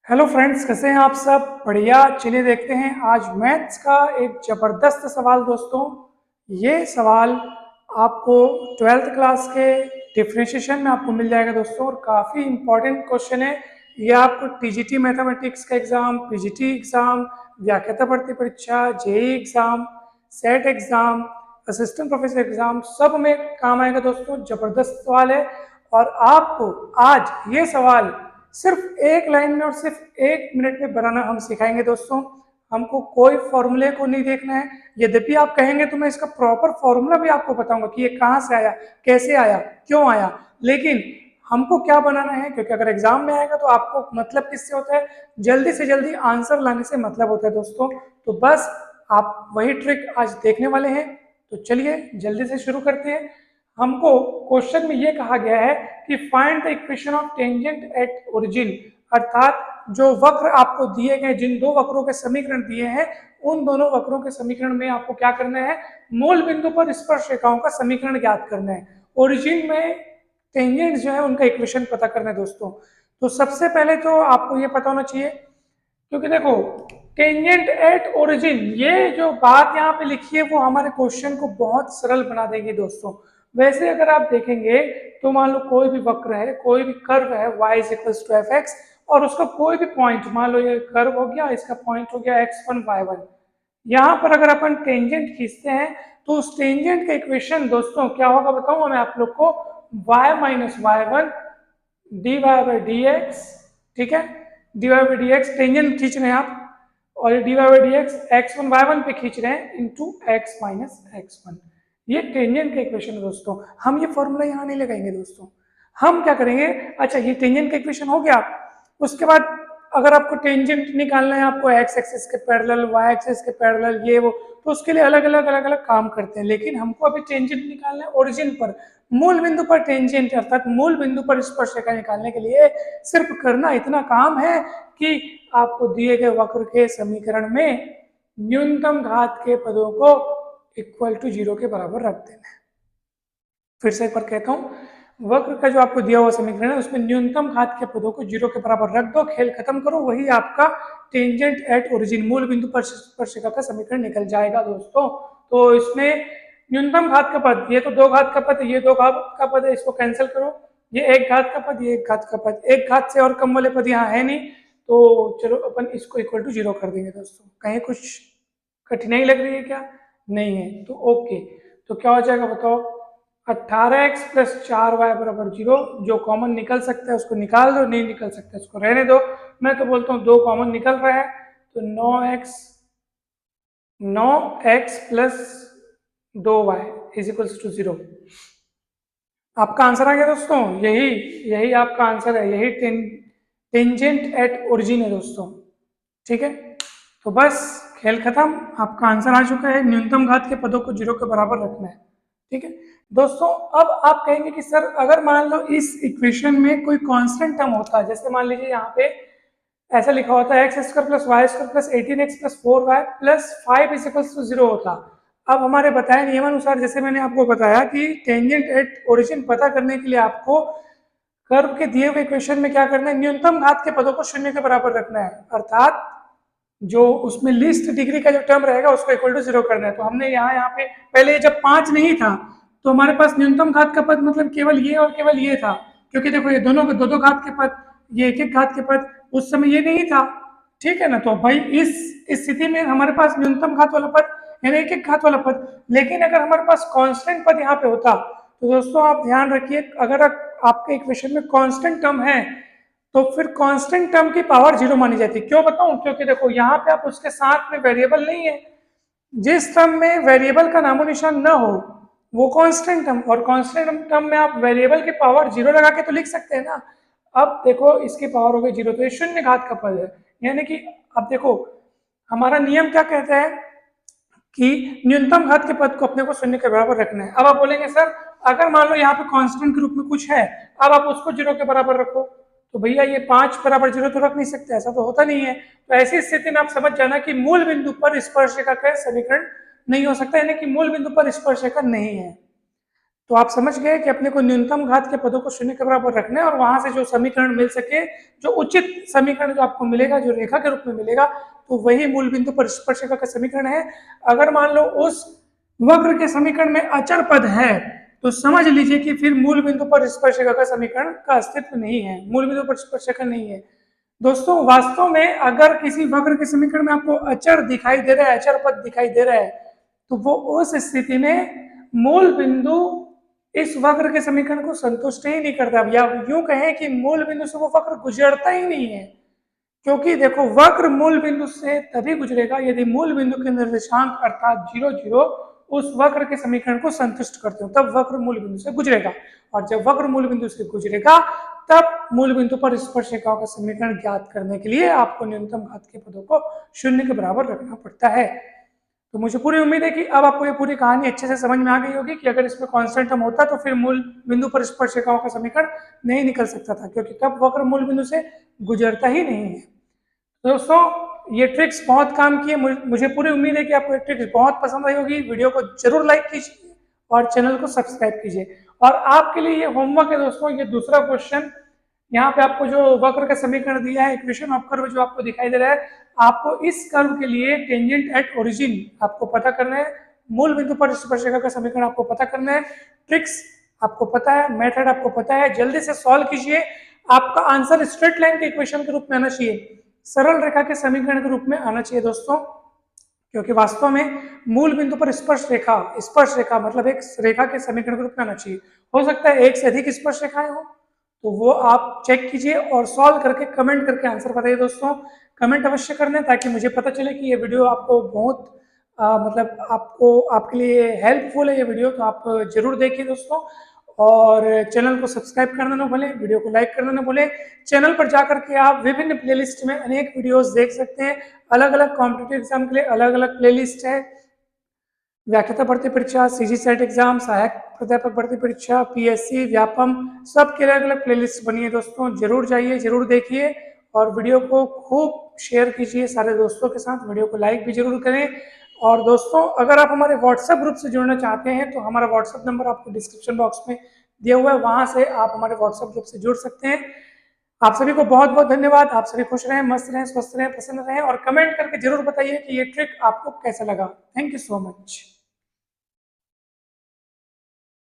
Hello friends, कैसे हैं आप सब? बढ़िया। चलिए देखते हैं आज मैथ्स का एक ज़बरदस्त सवाल दोस्तों। ये सवाल आपको ट्वेल्थ क्लास के डिफरेंशिएशन में आपको मिल जाएगा दोस्तों, और काफ़ी इंपॉर्टेंट क्वेश्चन है। ये आपको टीजीटी मैथमेटिक्स का एग्ज़ाम, पीजीटी एग्ज़ाम, व्याख्याता भर्ती परीक्षा, JE exam, SET exam, assistant professor exam, सब में काम आएगा दोस्तों। ज़बरदस्त सवाल है और आपको आज ये सवाल सिर्फ एक लाइन में और सिर्फ एक मिनट में बनाना हम सिखाएंगे दोस्तों। हमको कोई फॉर्मूले को नहीं देखना है। यद्यपि आप कहेंगे तो मैं इसका प्रॉपर फॉर्मूला भी आपको बताऊंगा कि ये कहाँ से आया, कैसे आया, क्यों आया, लेकिन हमको क्या बनाना है, क्योंकि अगर एग्जाम में आएगा तो आपको मतलब किससे होता है, जल्दी से जल्दी आंसर लाने से मतलब होता है दोस्तों। तो बस आप वही ट्रिक आज देखने वाले हैं। तो चलिए जल्दी से शुरू करते हैं। हमको क्वेश्चन में ये कहा गया है कि find the equation of tangent at origin, अर्थात जो वक्र आपको दिए गए, जिन दो वक्रों के समीकरण दिए हैं, उन दोनों वक्रों के समीकरण में आपको क्या करना है, मूल बिंदु पर स्पर्श रेखाओं का समीकरण ज्ञात करना है। ओरिजिन में टेंजेंट जो है उनका इक्वेशन पता करना है दोस्तों। तो सबसे पहले तो आपको ये पता होना चाहिए, क्योंकि देखो टेंजेंट एट ओरिजिन, ये जो बात यहाँ पे लिखी है वो हमारे क्वेश्चन को बहुत सरल बना देगी दोस्तों। वैसे अगर आप देखेंगे तो मान लो कोई भी वक्र है, कोई भी कर्व है y equals to f x, और उसका कोई भी पॉइंट, मान लो ये कर्व हो गया, इसका पॉइंट हो गया x1 y1। यहाँ पर अगर अपन टेंजेंट खींचते हैं तो उस टेंजेंट का इक्वेशन दोस्तों क्या होगा बताऊंगा मैं आप लोग को, y minus y one d y by d x. ठीक है, d y by d x tangent खींच रहे हैं आप, और ये d y by d x x one y one पे खींच रहे हैं into x minus x one. ये टेंजेंट का इक्वेशन है दोस्तों। हम ये फॉर्मूला यहाँ नहीं लगाएंगे दोस्तों। हम क्या करेंगे, अच्छा ये टेंजेंट का इक्वेशन हो गया, उसके बाद अगर आपको टेंजेंट निकालना है, आपको एक्स एक्सिस के पैरेलल, वाई एक्सिस के पैरेलल, ये वो, तो उसके लिए अलग अलग काम करते हैं। लेकिन हमको अभी टेंजेंट निकालना है ओरिजिन पर, मूल बिंदु पर टेंजेंट, अर्थात मूल बिंदु पर स्पर्शरेखा निकालने के लिए सिर्फ करना इतना काम है कि आपको दिए गए वक्र के समीकरण में न्यूनतम घात के पदों को इक्वल टू 0 के बराबर रख देना है। फिर से एक बार कहता हूं, वक्र का जो आपको दिया हुआ समीकरण है उसमें न्यूनतम घात के पदों को 0 के बराबर रख दो, खेल खत्म करो, वही आपका टेंजेंट एट ओरिजिन, मूल बिंदु पर स्पर्शिका का समीकरण निकल जाएगा दोस्तों। तो इसमें न्यूनतम घात का पद, ये तो दो घात का पद, ये दो घात का पद है, इसको कैंसिल करो, ये एक घात का पद, ये एक घात का पद, एक घात से और कम वाले पद यहाँ है नहीं, तो चलो अपन इसको इक्वल टू 0 कर देंगे दोस्तों। कहीं कुछ कठिनाई लग रही है क्या? नहीं है तो ओके। तो क्या हो जाएगा बताओ, 18x प्लस 4y बराबर 0। जो कॉमन निकल सकता है उसको निकाल दो, नहीं निकल सकता है उसको रहने दो। मैं तो बोलता हूँ दो कॉमन निकल रहा है, तो 9x plus 2y is equals to 0। आपका आंसर आ गया दोस्तों। यही यही आपका आंसर है, यही टेंजेंट एट ओरिजिन है दोस्तों। ठीक है, तो बस खेल खत्म, आपका आंसर आ चुका है। न्यूनतम घात के पदों को 0 के बराबर रखना है। ठीक है दोस्तों, अब आप कहेंगे कि सर अगर मान लो इस इक्वेशन में कोई कांस्टेंट टर्म होता है, जैसे मान लीजिए यहाँ पे ऐसा लिखा होता है x square plus y square plus 18x plus 4y plus 5 is equals to 0 होता। अब हमारे बताए नियमानुसार, जैसे मैंने आपको बताया कि टेंजेंट एट ओरिजिन पता करने के लिए आपको कर्व के दिए हुए इक्वेशन में क्या करना है, न्यूनतम घात के पदों को 0 के बराबर रखना है, अर्थात जो उसमें लीस्ट डिग्री का जो टर्म रहेगा उसको इक्वल टू 0 करना है। तो हमने यहाँ पे पहले जब 5 नहीं था तो हमारे पास न्यूनतम घात का पद मतलब केवल ये और केवल ये था, क्योंकि देखो ये दोनों के दो दो घात के पद, ये एक एक घात के पद, उस समय ये नहीं था। ठीक है ना, तो भाई इस स्थिति में हमारे पास न्यूनतम घात वाला पद यानी एक एक घात वाला पद। लेकिन अगर हमारे पास कांस्टेंट पद यहाँ पे होता तो दोस्तों आप ध्यान रखिए, अगर आपके इक्वेशन में कांस्टेंट टर्म है तो फिर कांस्टेंट टर्म की पावर 0 मानी जाती है। क्यों बताऊं, क्योंकि देखो यहाँ पे आप उसके साथ में वेरिएबल नहीं है, जिस टर्म में वेरिएबल का नामो निशान न हो वो कांस्टेंट टर्म, और कांस्टेंट टर्म में आप वेरिएबल की पावर 0 लगा के तो लिख सकते हैं ना। अब देखो इसकी पावर हो गई 0, तो ये शून्य घात का पद है, यानी कि अब देखो हमारा नियम क्या कहता है कि न्यूनतम घात के पद को अपने को शून्य के बराबर रखना है। अब आप बोलेंगे सर अगर मान लो यहाँ पे कांस्टेंट के रूप में कुछ है, अब आप उसको 0 के बराबर रखो, तो भैया ये 5 बराबर 0 तो रख नहीं सकते, ऐसा तो होता नहीं है। तो ऐसी स्थिति में आप समझ जाना कि मूल बिंदु पर स्पर्शरेखा का समीकरण नहीं हो सकता, यानी कि मूल बिंदु पर स्पर्शरेखा नहीं है। तो आप समझ गए कि अपने को न्यूनतम घात के पदों को शून्य के बराबर रखना है और वहां से जो समीकरण मिल सके, जो उचित समीकरण जो आपको मिलेगा, जो रेखा के रूप में मिलेगा, तो वही मूल बिंदु पर स्पर्शरेखा का समीकरण है। अगर मान लो उस वक्र के समीकरण में अचर पद है तो समझ लीजिए कि फिर मूल बिंदु पर स्पर्शरेखा का समीकरण का अस्तित्व नहीं है, मूल बिंदु पर स्पर्शरेखा नहीं है। दोस्तों वास्तव में अगर किसी वक्र के समीकरण में आपको अचर दिखाई दे रहा है, अचर पद दिखाई दे रहा है, तो वो उस स्थिति में मूल बिंदु इस वक्र के समीकरण को संतुष्ट ही नहीं करता, या यूं कहें कि मूल बिंदु से वो वक्र गुजरता ही नहीं है। क्योंकि देखो वक्र मूल बिंदु से तभी गुजरेगा यदि मूल बिंदु के निर्देशांक अर्थात 0 0 उस वक्र के समीकरण को संतुष्ट करते हो, तब वक्र मूल बिंदु से गुजरेगा। और जब वक्र मूल बिंदु से गुजरेगा तब मूल बिंदु पर स्पर्शरेखाओं का समीकरण ज्ञात करने के लिए आपको न्यूनतम घात के पदों को शून्य के बराबर रखना पड़ता है। तो मुझे पूरी उम्मीद है कि अब आपको ये पूरी कहानी अच्छे से समझ में आ गई होगी कि अगर इसमें कांस्टेंट टर्म होता तो फिर मूल बिंदु पर स्पर्शरेखाओं का समीकरण नहीं निकल सकता था, क्योंकि तब वक्र मूल बिंदु से गुजरता ही नहीं है। दोस्तों ये ट्रिक्स बहुत काम की है, मुझे पूरी उम्मीद है कि आपको ये ट्रिक्स बहुत पसंद आई होगी। वीडियो को जरूर लाइक कीजिए और चैनल को सब्सक्राइब कीजिए। और आपके लिए ये होमवर्क है दोस्तों, ये दूसरा क्वेश्चन, यहाँ पे आपको जो वक्र का समीकरण दिया है, इक्वेशन ऑफ कर्व जो आपको दिखाई दे रहा है, आपको इस कर्व के लिए टेंजेंट एट ओरिजिन आपको पता करना है, मूल बिंदु पर स्पर्शरेखा का समीकरण आपको पता करना है, ट्रिक्स आपको पता है, मेथड आपको पता है, जल्दी से सॉल्व कीजिए। आपका आंसर स्ट्रेट लाइन के इक्वेशन के रूप में आना चाहिए, सरल रेखा के समीकरण के रूप में आना चाहिए दोस्तों, क्योंकि वास्तव में मूल बिंदु पर स्पर्श रेखा मतलब एक रेखा के समीकरण के रूप में आना चाहिए। हो सकता है एक से अधिक स्पर्श रेखाएं हो, तो वो आप चेक कीजिए और सॉल्व करके कमेंट करके आंसर बताइए दोस्तों। कमेंट अवश्य करना ताकि मुझे पता चले कि ये वीडियो आपको बहुत मतलब आपको आपके लिए हेल्पफुल है ये वीडियो, तो आप जरूर देखिए दोस्तों। और चैनल को सब्सक्राइब करना ना भूलें, वीडियो को लाइक करना ना भूलें। चैनल पर जाकर के आप विभिन्न प्लेलिस्ट में अनेक वीडियोस देख सकते हैं, अलग अलग कॉम्पिटिटिव एग्जाम के लिए अलग अलग प्लेलिस्ट है, व्याख्याता भर्ती परीक्षा, सीजी सेट एग्जाम, सहायक प्राध्यापक भर्ती परीक्षा, पीएससी, व्यापम, सबके अलग अलग प्लेलिस्ट बनी है दोस्तों। जरूर जाइए, जरूर देखिए और वीडियो को खूब शेयर कीजिए सारे दोस्तों के साथ, वीडियो को लाइक भी जरूर करें। और दोस्तों अगर आप हमारे व्हाट्सएप ग्रुप से जुड़ना चाहते हैं तो हमारा व्हाट्सएप नंबर आपको डिस्क्रिप्शन बॉक्स में दिया हुआ है, वहां से आप हमारे व्हाट्सएप ग्रुप से जुड़ सकते हैं। आप सभी को बहुत बहुत धन्यवाद। आप सभी खुश रहें, मस्त रहें, स्वस्थ रहें, प्रसन्न रहें और कमेंट करके जरूर बताइए कि ये ट्रिक आपको कैसा लगा। Thank you so much.